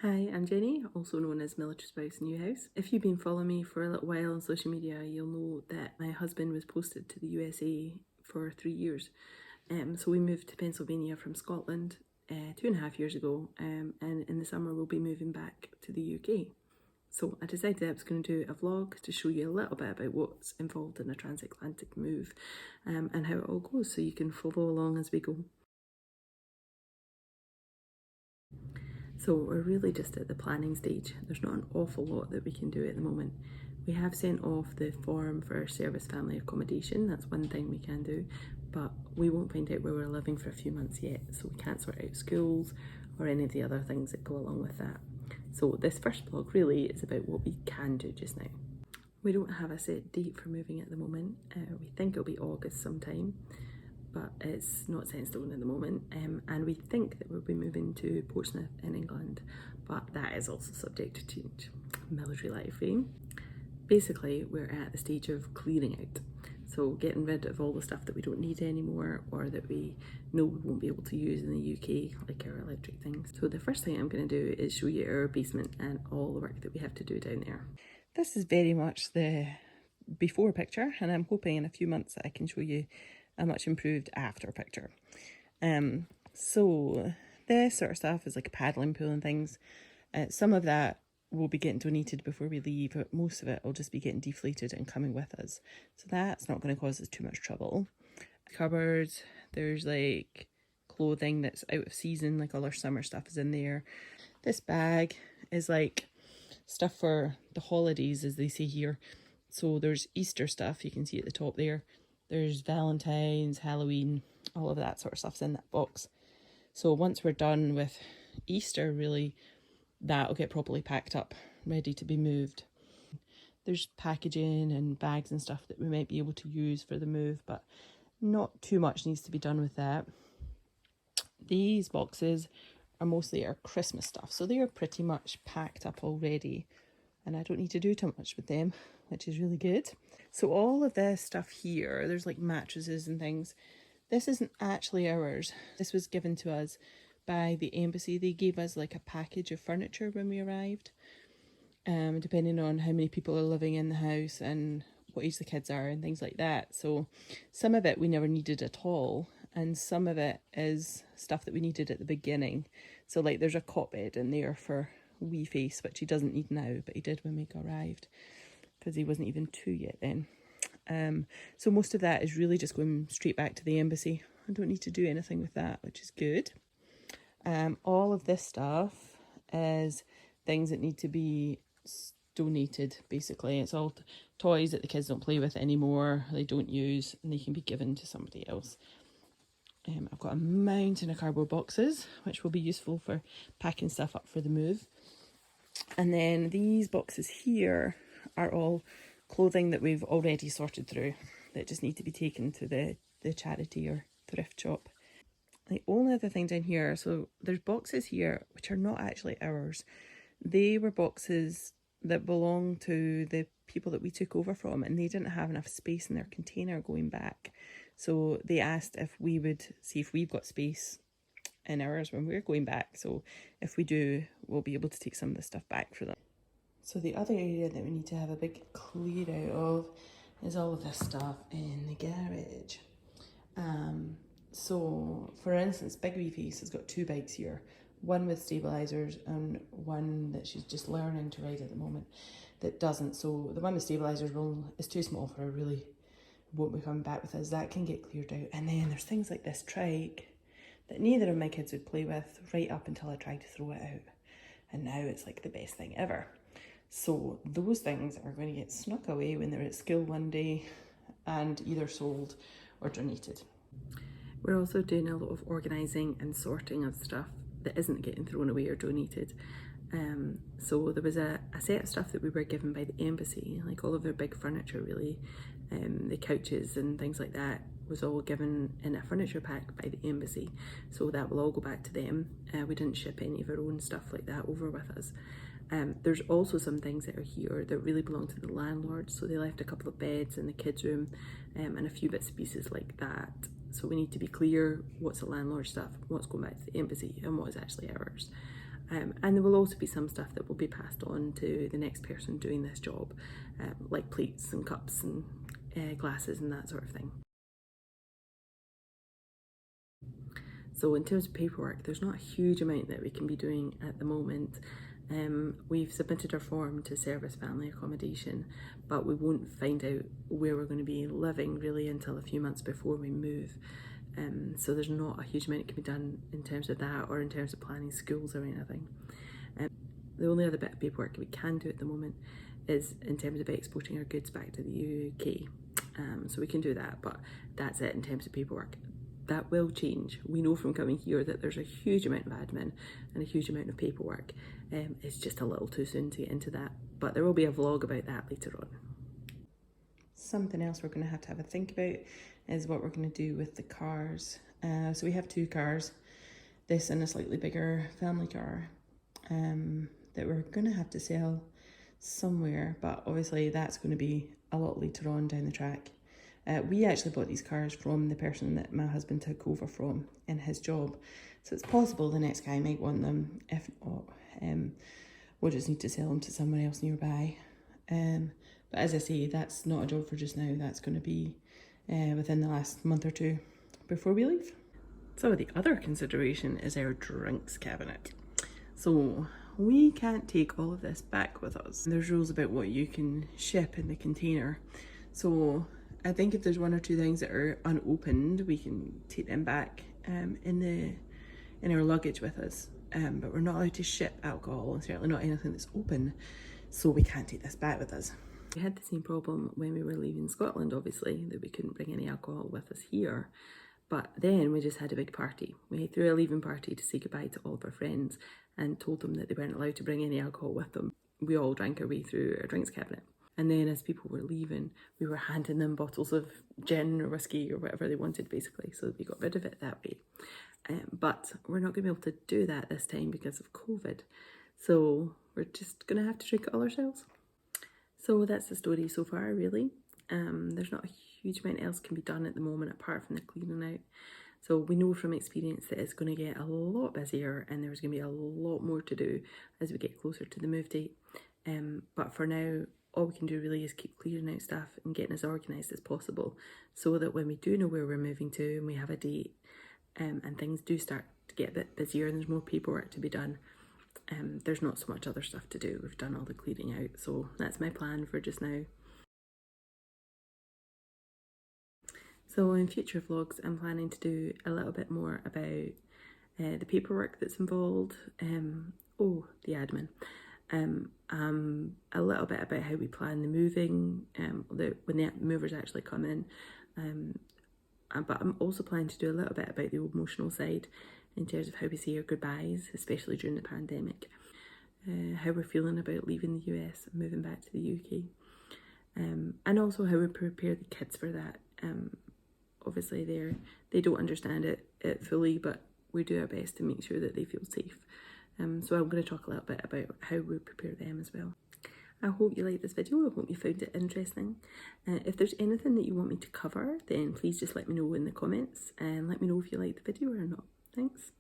Hi, I'm Jenny, also known as Military Spouse Newhouse. If you've been following me for a little while on social media, you'll know that my husband was posted to the USA for 3 years. So we moved to Pennsylvania from Scotland 2.5 years ago, and in the summer we'll be moving back to the UK. So I decided I was going to do a vlog to show you a little bit about what's involved in a transatlantic move and how it all goes, so you can follow along as we go. So we're really just at the planning stage. There's not an awful lot that we can do at the moment. We have sent off the form for our service family accommodation. That's one thing we can do, but we won't find out where we're living for a few months yet, so we can't sort out schools or any of the other things that go along with that. So this first vlog really is about what we can do just now. We don't have a set date for moving at the moment. We think it'll be August sometime, but it's not set in stone at the moment. And we think that we'll be moving to Portsmouth in England, but that is also subject to change. Military life, eh? Basically, we're at the stage of clearing out. So getting rid of all the stuff that we don't need anymore or that we know we won't be able to use in the UK, like our electric things. So the first thing I'm going to do is show you our basement and all the work that we have to do down there. This is very much the before picture, and I'm hoping in a few months that I can show you a much improved after picture. So this sort of stuff is like a paddling pool and things. Some of that will be getting donated before we leave, but most of it will just be getting deflated and coming with us. So that's not going to cause us too much trouble. Cupboards, there's like clothing that's out of season, like all our summer stuff is in there. This bag is like stuff for the holidays, as they say here. So there's Easter stuff, you can see at the top there. There's Valentine's, Halloween, all of that sort of stuff's in that box. So once we're done with Easter, really, that'll get properly packed up, ready to be moved. There's packaging and bags and stuff that we might be able to use for the move, but not too much needs to be done with that. These boxes are mostly our Christmas stuff, so they are pretty much packed up already, and I don't need to do too much with them, which is really good. So all of this stuff here, there's like mattresses and things. This isn't actually ours. This was given to us by the embassy. They gave us like a package of furniture when we arrived, depending on how many people are living in the house and what age the kids are and things like that. So some of it we never needed at all, and some of it is stuff that we needed at the beginning. So like there's a cot bed in there for wee face, which he doesn't need now, but he did when we arrived, because he wasn't even 2 yet then. So most of that is really just going straight back to the embassy. I don't need to do anything with that, which is good. All of this stuff is things that need to be donated, basically. It's all toys that the kids don't play with anymore, they don't use, and they can be given to somebody else. I've got a mountain of cardboard boxes, which will be useful for packing stuff up for the move. And then these boxes here are all clothing that we've already sorted through that just need to be taken to the charity or thrift shop. The only other thing down here, so there's boxes here which are not actually ours. They were boxes that belong to the people that we took over from, and they didn't have enough space in their container going back. So they asked if we would see if we've got space in ours when we're going back. So if we do, we'll be able to take some of the stuff back for them. So the other area that we need to have a big clear out of is all of this stuff in the garage. So for instance, Big Wee Face has got 2 bikes here, one with stabilisers and one that she's just learning to ride at the moment that doesn't. So the one with stabilisers is too small for her, really won't be coming back with us. That can get cleared out. And then there's things like this trike that neither of my kids would play with, right up until I tried to throw it out. And now it's like the best thing ever. So those things are going to get snuck away when they're at school one day and either sold or donated. We're also doing a lot of organising and sorting of stuff that isn't getting thrown away or donated. So there was a set of stuff that we were given by the embassy, like all of their big furniture really, the couches and things like that was all given in a furniture pack by the embassy. So that will all go back to them. We didn't ship any of our own stuff like that over with us. There's also some things that are here that really belong to the landlord. So they left a couple of beds in the kids' room and a few bits and pieces like that. So we need to be clear what's the landlord stuff, what's going back to the embassy and what is actually ours. And there will also be some stuff that will be passed on to the next person doing this job, like plates and cups and glasses and that sort of thing. So in terms of paperwork, there's not a huge amount that we can be doing at the moment. We've submitted our form to service family accommodation, but we won't find out where we're going to be living really until a few months before we move. So there's not a huge amount that can be done in terms of that or in terms of planning schools or anything. The only other bit of paperwork we can do at the moment is in terms of exporting our goods back to the UK. So we can do that, but that's it in terms of paperwork. That will change. We know from coming here that there's a huge amount of admin and a huge amount of paperwork. It's just a little too soon to get into that, but there will be a vlog about that later on. Something else we're going to have a think about is what we're going to do with the cars. So we have 2 cars, this and a slightly bigger family car, that we're going to have to sell somewhere, but obviously that's going to be a lot later on down the track. We actually bought these cars from the person that my husband took over from in his job, so it's possible the next guy might want them. If not, we'll just need to sell them to someone else nearby. But as I say, that's not a job for just now. That's going to be within the last month or 2 before we leave. So the other consideration is our drinks cabinet. So we can't take all of this back with us. There's rules about what you can ship in the container. So I think if there's 1 or 2 things that are unopened, we can take them back in our luggage with us. But we're not allowed to ship alcohol, and certainly not anything that's open. So we can't take this back with us. We had the same problem when we were leaving Scotland, obviously, that we couldn't bring any alcohol with us here. But then we just had a big party. We threw a leaving party to say goodbye to all of our friends and told them that they weren't allowed to bring any alcohol with them. We all drank our way through our drinks cabinet. And then as people were leaving, we were handing them bottles of gin or whiskey or whatever they wanted, basically. So we got rid of it that way. But we're not going to be able to do that this time because of COVID. So we're just going to have to drink it all ourselves. So that's the story so far, really. There's not a huge amount else can be done at the moment apart from the cleaning out. So we know from experience that it's going to get a lot busier and there's going to be a lot more to do as we get closer to the move date. But for now, all we can do really is keep clearing out stuff and getting as organised as possible so that when we do know where we're moving to and we have a date and things do start to get a bit busier and there's more paperwork to be done, there's not so much other stuff to do. We've done all the clearing out, so that's my plan for just now. So in future vlogs, I'm planning to do a little bit more about the paperwork that's involved, the admin, a little bit about how we plan the moving, when the movers actually come in, but I'm also planning to do a little bit about the emotional side in terms of how we say our goodbyes, especially during the pandemic, how we're feeling about leaving the US and moving back to the UK, and also how we prepare the kids for that. Obviously they don't understand it fully, but we do our best to make sure that they feel safe. So I'm going to talk a little bit about how we prepare them as well. I hope you liked this video. I hope you found it interesting. If there's anything that you want me to cover, then please just let me know in the comments and let me know if you liked the video or not. Thanks.